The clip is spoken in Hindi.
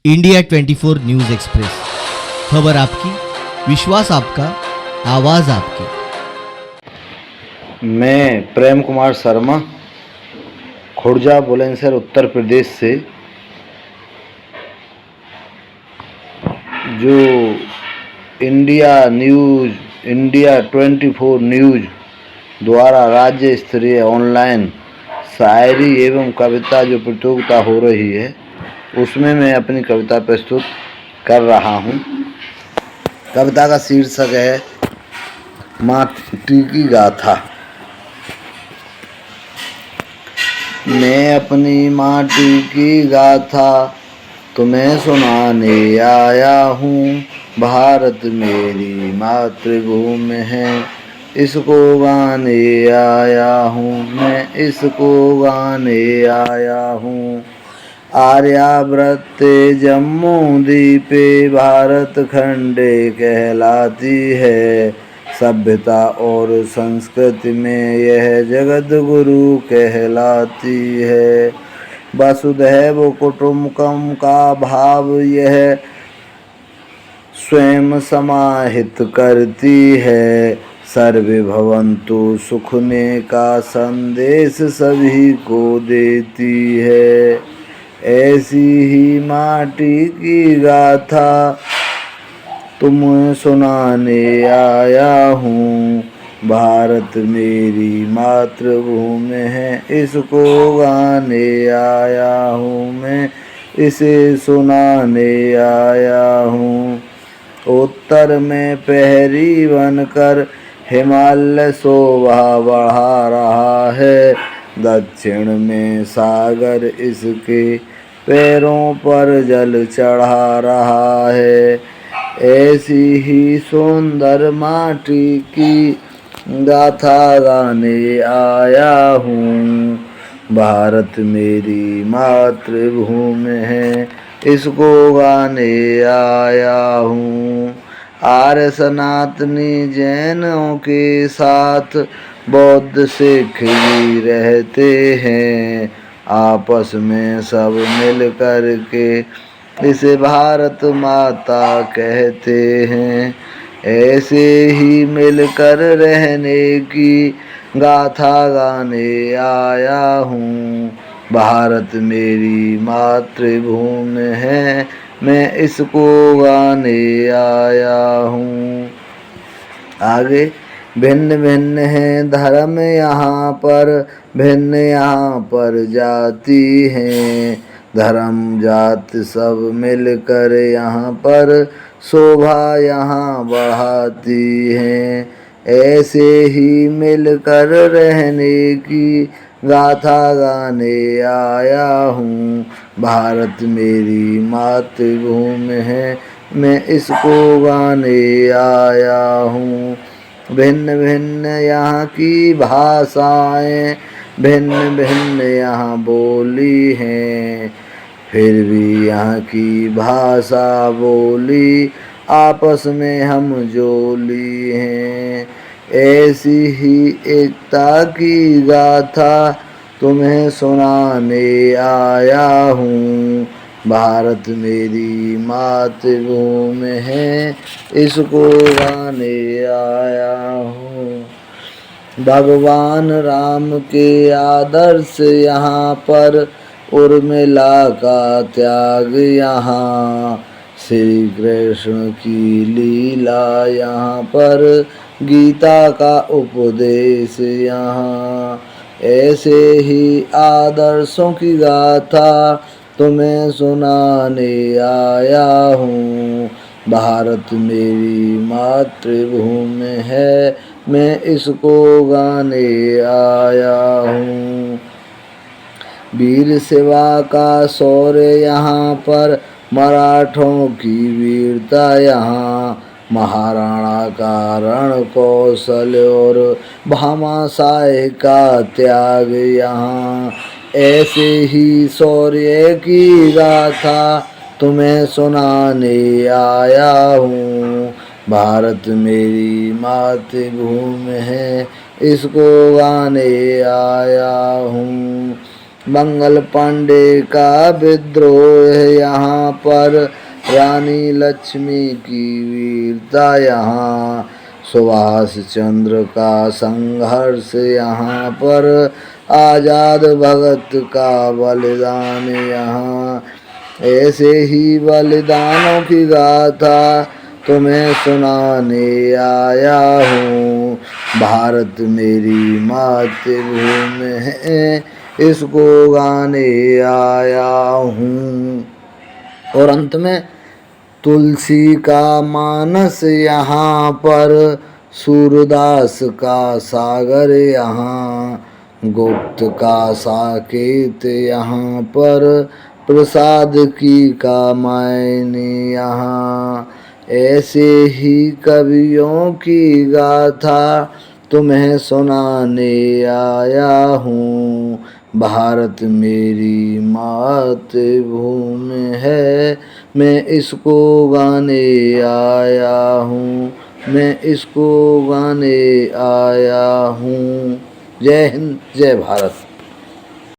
इंडिया 24 न्यूज़ एक्सप्रेस, खबर आपकी, विश्वास आपका, आवाज़ आपकी। मैं प्रेम कुमार शर्मा खुर्जा बुलंदशहर उत्तर प्रदेश से जो इंडिया 24 न्यूज़ द्वारा राज्य स्तरीय ऑनलाइन शायरी एवं कविता जो प्रतियोगिता हो रही है उसमें मैं अपनी कविता प्रस्तुत कर रहा हूँ। कविता का शीर्षक है माटी की गाथा। मैं अपनी माटी की गाथा तुम्हें सुनाने आया हूँ। भारत मेरी मातृभूमि है, इसको गाने आया हूँ मैं, इसको गाने आया हूँ। आर्यावर्त जम्मू द्वीपे भारत खंडे कहलाती है। सभ्यता और संस्कृति में यह जगत गुरु कहलाती है। वसुधैव कुटुम्बकम का भाव यह स्वयं समाहित करती है। सर्वे भवन्तु सुखने का संदेश सभी को देती है। ऐसी ही माटी की गाथा तुम्हें सुनाने आया हूँ। भारत मेरी मातृभूमि है, इसको गाने आया हूँ मैं, इसे सुनाने आया हूँ। उत्तर में पहरी बनकर हिमालय शोभा बढ़ा रहा है। दक्षिण में सागर इसके पैरों पर जल चढ़ा रहा है। ऐसी ही सुंदर माटी की गाथा गाने आया हूँ। भारत मेरी मातृभूमि है, इसको गाने आया हूँ। आर्य सनातनी जैनों के साथ बौद्ध सिख भी रहते हैं। आपस में सब मिल कर के इसे भारत माता कहते हैं। ऐसे ही मिलकर रहने की गाथा गाने आया हूँ। भारत मेरी मातृभूमि है, मैं इसको गाने आया हूँ। आगे भिन्न भिन्न है धर्म यहाँ पर, भिन्न यहाँ पर जाति हैं। धर्म जात सब मिलकर यहाँ पर शोभा यहाँ बढ़ाती हैं। ऐसे ही मिलकर रहने की गाथा गाने आया हूँ। भारत मेरी मातृभूमि है, मैं इसको गाने आया हूँ। भिन्न भिन्न यहाँ की भाषाएं, भिन्न भिन्न यहाँ बोली हैं, फिर भी यहाँ की भाषा बोली आपस में हम जोली हैं। ऐसी ही एकता की गाथा तुम्हें सुनाने आया हूँ। भारत मेरी मातृभूमि है, इसको गाने आया हूँ। भगवान राम के आदर्श यहाँ पर, उर्मिला का त्याग यहाँ, श्री कृष्ण की लीला यहाँ पर, गीता का उपदेश यहाँ। ऐसे ही आदर्शों की गाथा तुम्हें सुनाने आया हूँ। भारत मेरी मातृभूमि है, मैं इसको गाने आया हूँ। वीर सेवा का शौर्य यहाँ पर, मराठों की वीरता यहाँ, महाराणा का रण कौशल और भामाशाह का त्याग यहाँ। ऐसे ही शौर्य की गाथा तुम्हें सुनाने आया हूँ। भारत मेरी मातृभूमि है, इसको गाने आया हूँ। मंगल पांडे का विद्रोह है यहाँ पर, रानी लक्ष्मी की वीरता यहाँ, सुभाष चंद्र का संघर्ष यहाँ पर, आजाद भगत का बलिदान यहाँ। ऐसे ही बलिदानों की गाथा तुम्हें सुनाने आया हूँ। भारत मेरी मातृभूमि है, इसको गाने आया हूँ। और अंत में तुलसी का मानस यहाँ पर, सूरदास का सागर यहाँ, गुप्त का साकेत यहाँ पर, प्रसाद की का मायने यहाँ। ऐसे ही कवियों की गाथा तुम्हें सुनाने आया हूँ। भारत मेरी मातृभूमि है, मैं इसको गाने आया हूँ, मैं इसको गाने आया हूँ। जय हिंद, जय भारत।